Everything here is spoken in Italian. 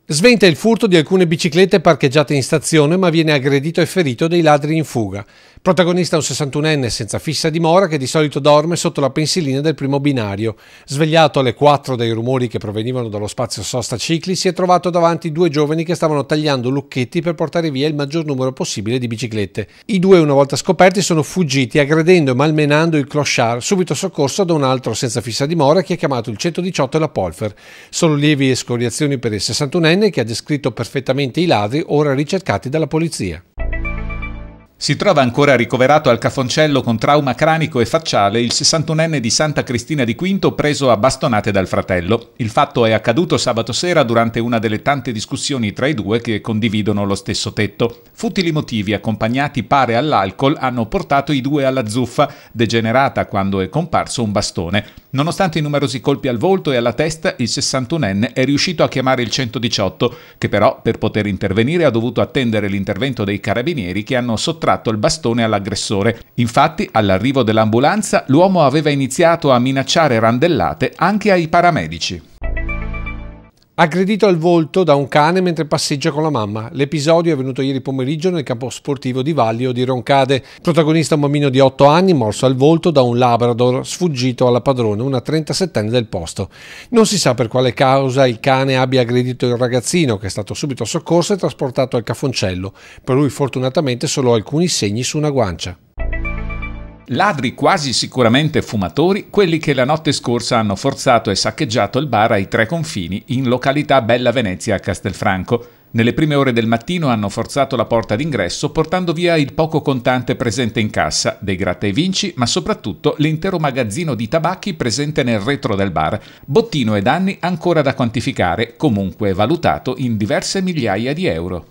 Sventa il furto di alcune biciclette parcheggiate in stazione, ma viene aggredito e ferito dai ladri in fuga. Protagonista un 61enne senza fissa dimora che di solito dorme sotto la pensilina del primo binario. Svegliato alle 4 dai rumori che provenivano dallo spazio sosta cicli, si è trovato davanti due giovani che stavano tagliando lucchetti per portare via il maggior numero possibile di biciclette. I due, una volta scoperti, sono fuggiti aggredendo e malmenando il clochard, subito soccorso da un altro senza fissa dimora che ha chiamato il 118 e la Polfer. Solo lievi escoriazioni per il 61enne che ha descritto perfettamente i ladri, ora ricercati dalla polizia. Si trova ancora ricoverato al Cafoncello con trauma cranico e facciale il 61enne di Santa Cristina di Quinto preso a bastonate dal fratello. Il fatto è accaduto sabato sera durante una delle tante discussioni tra i due che condividono lo stesso tetto. Futili motivi accompagnati pare all'alcol hanno portato i due alla zuffa, degenerata quando è comparso un bastone. Nonostante i numerosi colpi al volto e alla testa, il 61enne è riuscito a chiamare il 118, che però per poter intervenire ha dovuto attendere l'intervento dei carabinieri che hanno sottratto il bastone all'aggressore. Infatti, all'arrivo dell'ambulanza, l'uomo aveva iniziato a minacciare randellate anche ai paramedici. Aggredito al volto da un cane mentre passeggia con la mamma. L'episodio è avvenuto ieri pomeriggio nel campo sportivo di Vallio di Roncade. Protagonista un bambino di 8 anni morso al volto da un labrador sfuggito alla padrona, una 37enne del posto. Non si sa per quale causa il cane abbia aggredito il ragazzino, che è stato subito soccorso e trasportato al Cafoncello. Per lui fortunatamente solo alcuni segni su una guancia. Ladri quasi sicuramente fumatori, quelli che la notte scorsa hanno forzato e saccheggiato il bar ai Tre Confini in località Bella Venezia a Castelfranco. Nelle prime ore del mattino hanno forzato la porta d'ingresso portando via il poco contante presente in cassa, dei gratta e vinci, ma soprattutto l'intero magazzino di tabacchi presente nel retro del bar. Bottino e danni ancora da quantificare, comunque valutato in diverse migliaia di euro.